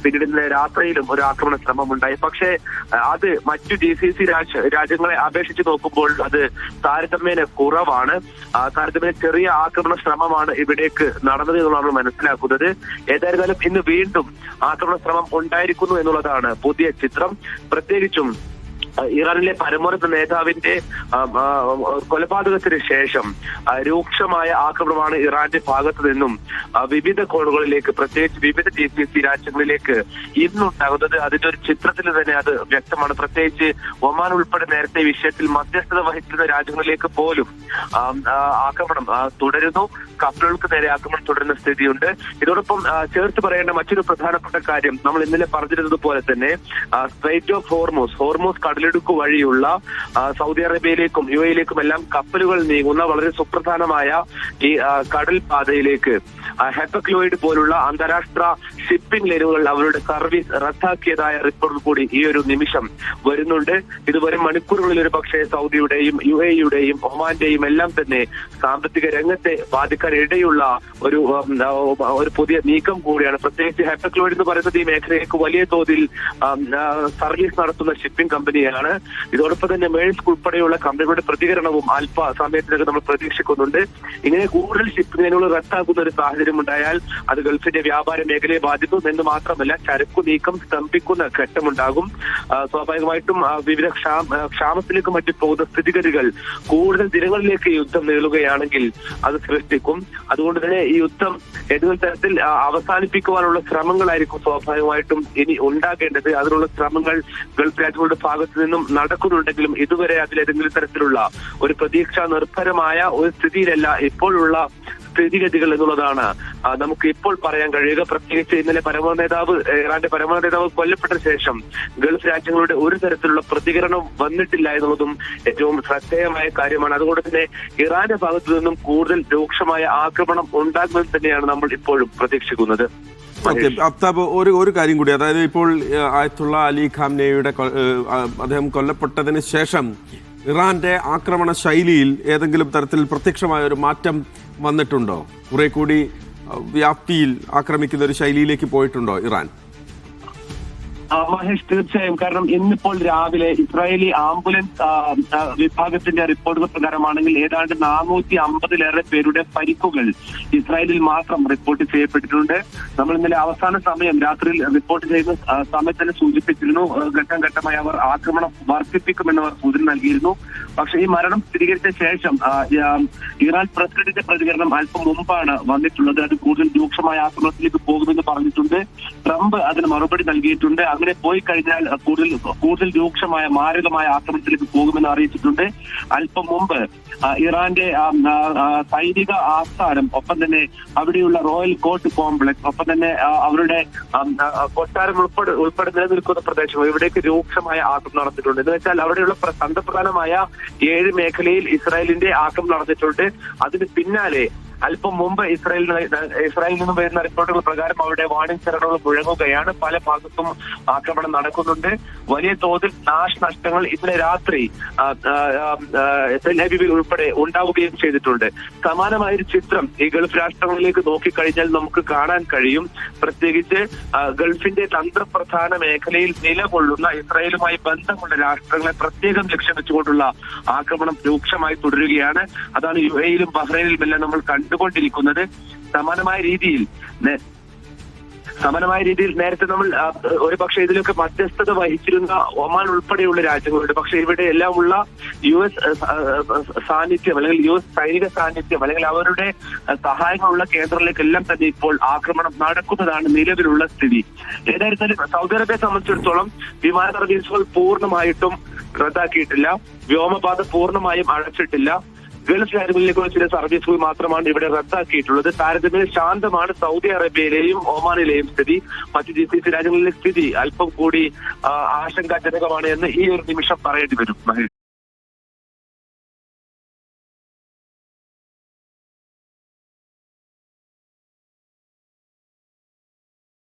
പിന്നീട് ഇന്നലെ രാത്രിയിലും ഒരു ആക്രമണ ശ്രമം ഉണ്ടായി. പക്ഷേ അത് മറ്റു GCC രാജ്യങ്ങളെ അപേക്ഷിച്ച് നോക്കുമ്പോൾ അത് താരതമ്യേന കുറവാണ്. താരതമ്യേന ചെറിയ ആക്രമണ ശ്രമമാണ് ഇവിടേക്ക് നടന്നത് എന്നുള്ളതാണ് മനസ്സിലാക്കുന്നത്. ഏതായിരുന്നാലും ഇന്ന് വീണ്ടും ആക്രമണ ശ്രമം ഉണ്ടായിരിക്കുന്നു എന്നുള്ളതാണ് പുതിയ ചിത്രം. പ്രത്യേകിച്ചും ഇറാനിലെ പരമോന്നത നേതാവിന്റെ കൊലപാതകത്തിന് ശേഷം രൂക്ഷമായ ആക്രമണമാണ് ഇറാന്റെ ഭാഗത്തു നിന്നും വിവിധ കോണുകളിലേക്ക്, പ്രത്യേകിച്ച് വിവിധ GCC രാജ്യങ്ങളിലേക്ക് ഇന്നുണ്ടാകുന്നത്. അതിന്റെ ഒരു ചിത്രത്തിൽ തന്നെ അത് വ്യക്തമാണ്. പ്രത്യേകിച്ച് ഒമാൻ ഉൾപ്പെടെ നേരത്തെ വിഷയത്തിൽ മധ്യസ്ഥത വഹിച്ചിരുന്ന രാജ്യങ്ങളിലേക്ക് പോലും ആക്രമണം തുടരുന്നു. കപ്പലുകൾക്ക് നേരെ ആക്രമണം തുടരുന്ന സ്ഥിതിയുണ്ട്. ഇതോടൊപ്പം ചേർത്ത് പറയേണ്ട മറ്റൊരു പ്രധാനപ്പെട്ട കാര്യം, നമ്മൾ ഇന്നലെ പറഞ്ഞിരുന്നത് പോലെ തന്നെ സ്ട്രെയിറ്റ് ഓഫ് ഹോർമൂസ് കടലിടുക്ക് വഴിയുള്ള സൗദി അറേബ്യയിലേക്കും UAE-യിലേക്കും എല്ലാം കപ്പലുകൾ നീങ്ങുന്ന വളരെ സുപ്രധാനമായ ഈ കടൽ പാതയിലേക്ക് ഹെപ്പക്ലോയിഡ് പോലുള്ള അന്താരാഷ്ട്ര ഷിപ്പിംഗ് ലൈനുകൾ അവരുടെ സർവീസ് റദ്ദാക്കിയതായ റിപ്പോർട്ട് കൂടി ഈ ഒരു നിമിഷം വരുന്നുണ്ട്. ഇത് വരും മണിക്കൂറുകളിൽ ഒരു പക്ഷേ സൗദിയുടെയും UAE-യുടെയും ഒമാന്റെയും എല്ലാം തന്നെ സാമ്പത്തിക രംഗത്തെ ബാധിക്കാൻ ഇടയുള്ള ഒരു പുതിയ നീക്കം കൂടിയാണ്. പ്രത്യേകിച്ച് ഹെപ്പക്ലോയിഡ് എന്ന് പറയുന്നത് ഈ മേഖലയിലേക്ക് വലിയ തോതിൽ സർവീസ് നടത്തുന്ന ഷിപ്പിംഗ് കമ്പനിയാണ്. ഇതോടൊപ്പം തന്നെ മേഴ്സ്ക് ഉൾപ്പെടെയുള്ള കമ്പനികളുടെ പ്രതികരണവും അല്പ സമയത്തിനകം നമ്മൾ പ്രതീക്ഷിക്കുന്നുണ്ട്. ഇങ്ങനെ കൂടുതൽ ഷിപ്പിംഗ് ലൈനുകൾ റദ്ദാക്കുന്ന ഒരു സാഹചര്യം ഉണ്ടായാൽ അത് ഗൾഫിന്റെ വ്യാപാര മേഖലയെ ബാധിക്കും എന്ന് മാത്രമല്ല ചരക്കു നീക്കം സ്തംഭിക്കുന്ന ഘട്ടമുണ്ടാകും. സ്വാഭാവികമായിട്ടും വിവിധ ക്ഷാമത്തിലേക്ക് മറ്റു പോകുന്ന സ്ഥിതിഗതികൾ കൂടുതൽ ദിനങ്ങളിലേക്ക് യുദ്ധം നീളുകയാണെങ്കിൽ അത് സൃഷ്ടിക്കും. അതുകൊണ്ട് തന്നെ ഈ യുദ്ധം ഏതെങ്കിലും തരത്തിൽ അവസാനിപ്പിക്കുവാനുള്ള ശ്രമങ്ങളായിരിക്കും സ്വാഭാവികമായിട്ടും ഇനി ഉണ്ടാകേണ്ടത്. അതിനുള്ള ശ്രമങ്ങൾ ഗൾഫ് രാജ്യങ്ങളുടെ ഭാഗത്തു നിന്നും നടക്കുന്നുണ്ടെങ്കിലും ഇതുവരെ അതിലേതെങ്കിലും തരത്തിലുള്ള ഒരു പ്രതീക്ഷ നിർഭരമായ ഒരു സ്ഥിതിയിലല്ല ഇപ്പോഴുള്ള സ്ഥിതിഗതികൾ എന്നുള്ളതാണ് നമുക്ക് ഇപ്പോൾ പറയാൻ കഴിയുക. പ്രത്യേകിച്ച് ഇന്നലെ ഇറാന്റെ പരമോന്നത നേതാവ് കൊല്ലപ്പെട്ട ശേഷം ഗൾഫ് രാജ്യങ്ങളുടെ ഒരു തരത്തിലുള്ള പ്രതികരണം വന്നിട്ടില്ല എന്നുള്ളതും ഏറ്റവും ശ്രദ്ധേയമായ കാര്യമാണ്. അതുകൊണ്ട് തന്നെ ഇറാന്റെ ഭാഗത്തു നിന്നും കൂടുതൽ രൂക്ഷമായ ആക്രമണം ഉണ്ടാകുമെന്ന് തന്നെയാണ് നമ്മൾ ഇപ്പോഴും പ്രതീക്ഷിക്കുന്നത്. അഫ്താബ്, ഒരു കാര്യം കൂടി, അതായത് ഇപ്പോൾ ആയത്തുള്ള അലി ഖാംനയുടെ അദ്ദേഹം കൊല്ലപ്പെട്ടതിന് ശേഷം ഇറാന്റെ ആക്രമണ ശൈലിയിൽ ഏതെങ്കിലും തരത്തിൽ പ്രത്യക്ഷമായ ഒരു മാറ്റം വന്നിട്ടുണ്ടോ? കുറെ കൂടി വ്യാപ്തിയിൽ ആക്രമിക്കുന്ന ഒരു ശൈലിയിലേക്ക് പോയിട്ടുണ്ടോ ഇറാൻ? മഹേഷ്, തീർച്ചയായും. കാരണം ഇന്നിപ്പോൾ രാവിലെ ഇസ്രായേലി ആംബുലൻസ് വിഭാഗത്തിന്റെ റിപ്പോർട്ടുകൾ പ്രകാരമാണെങ്കിൽ ഏതാണ്ട് 450-ലേറെ പേരുടെ പരിക്കുകൾ ഇസ്രായേലിൽ മാത്രം റിപ്പോർട്ട് ചെയ്യപ്പെട്ടിട്ടുണ്ട്. നമ്മൾ ഇന്നലെ അവസാന സമയം രാത്രിയിൽ റിപ്പോർട്ട് ചെയ്യുന്ന സമയത്ത് തന്നെ സൂചിപ്പിച്ചിരുന്നു, ഘട്ടം ഘട്ടമായി അവർ ആക്രമണം വർദ്ധിപ്പിക്കുമെന്നവർ സൂചന നൽകിയിരുന്നു. പക്ഷേ ഈ മരണം സ്ഥിരീകരിച്ച ശേഷം ഇറാൻ പ്രസിഡന്റിന്റെ പ്രതികരണം അല്പം മുമ്പാണ് വന്നിട്ടുള്ളത്. അത് കൂടുതൽ രൂക്ഷമായ ആക്രമണത്തിലേക്ക് പോകുമെന്ന് പറഞ്ഞിട്ടുണ്ട്. ട്രംപ് അതിന് മറുപടി നൽകിയിട്ടുണ്ട്. അങ്ങനെ പോയി കഴിഞ്ഞാൽ കൂടുതൽ രൂക്ഷമായ മാരകമായ ആക്രമണത്തിലേക്ക് പോകുമെന്ന് അറിയിച്ചിട്ടുണ്ട്. അല്പം മുമ്പ് ഇറാന്റെ സൈനിക ആസ്ഥാനം, ഒപ്പം തന്നെ അവിടെയുള്ള റോയൽ കോർട്ട് കോംപ്ലക്സ്, ഒപ്പം തന്നെ അവരുടെ കൊട്ടാരം ഉൾപ്പെടെ നിലനിൽക്കുന്ന പ്രദേശം, ഇവിടേക്ക് രൂക്ഷമായ ആക്രമണം നടത്തിയിട്ടുണ്ട്. എന്ന് വെച്ചാൽ അവിടെയുള്ള തന്ത്രപ്രധാനമായ 7 മേഖലയിൽ ഇസ്രായേലിന്റെ ആക്രമണം നടന്നിട്ടുണ്ട്. അതിന് പിന്നാലെ അല്പം മുമ്പ് ഇസ്രായേലിൽ നിന്നും വരുന്ന റിപ്പോർട്ടുകൾ പ്രകാരം അവിടെ വാണിംഗ് സിറണുകൾ മുഴങ്ങുകയാണ്. പല ഭാഗത്തും ആക്രമണം നടക്കുന്നുണ്ട്. വലിയ തോതിൽ നാശനഷ്ടങ്ങൾ ഇന്നലെ രാത്രി തെൽ-അവീവിൽ ഉൾപ്പെടെ ഉണ്ടാവുകയും ചെയ്തിട്ടുണ്ട്. സമാനമായൊരു ചിത്രം ഈ ഗൾഫ് രാഷ്ട്രങ്ങളിലേക്ക് നോക്കിക്കഴിഞ്ഞാൽ നമുക്ക് കാണാൻ കഴിയും. പ്രത്യേകിച്ച് ഗൾഫിന്റെ തന്ത്രപ്രധാന മേഖലയിൽ നിലകൊള്ളുന്ന ഇസ്രായേലുമായി ബന്ധമുള്ള രാഷ്ട്രങ്ങളെ പ്രത്യേകം ലക്ഷ്യം വെച്ചുകൊണ്ടുള്ള ആക്രമണം രൂക്ഷമായി തുടരുകയാണ്. അതാണ് UAE-യിലും ബഹ്റൈനിലും എല്ലാം നമ്മൾ കണ്ടുകൊണ്ടിരിക്കുന്നത്. സമാനമായ രീതിയിൽ നേരത്തെ നമ്മൾ ഒരു പക്ഷേ ഇതിലൊക്കെ മധ്യസ്ഥത വഹിച്ചിരുന്ന ഒമാൻ ഉൾപ്പെടെയുള്ള രാജ്യങ്ങളുണ്ട്. പക്ഷെ ഇവിടെ എല്ലാം ഉള്ള US സാന്നിധ്യം അല്ലെങ്കിൽ US സൈനിക സാന്നിധ്യം അല്ലെങ്കിൽ അവരുടെ സഹായങ്ങളുള്ള കേന്ദ്രങ്ങളിലേക്കെല്ലാം തന്നെ ഇപ്പോൾ ആക്രമണം നടക്കുന്നതാണ് നിലവിലുള്ള സ്ഥിതി. ഏതായിരുന്നാലും സൗദി അറേബ്യയെ സംബന്ധിച്ചിടത്തോളം വിമാന സർവീസുകൾ പൂർണ്ണമായിട്ടും റദ്ദാക്കിയിട്ടില്ല, വ്യോമപാത പൂർണ്ണമായും അടച്ചിട്ടില്ല. ഗൾഫ് രാജ്യങ്ങളിലേക്കുള്ള ചില സർവീസുകൾ മാത്രമാണ് ഇവിടെ റദ്ദാക്കിയിട്ടുള്ളത്. താരതമ്യേന ശാന്തമാണ് സൗദി അറേബ്യയിലെയും ഒമാനിലെയും സ്ഥിതി. മറ്റ് GCC രാജ്യങ്ങളിലെ സ്ഥിതി അല്പം കൂടി ആശങ്കാജനകമാണ് എന്ന് ഈ ഒരു നിമിഷം പറയേണ്ടി വരും.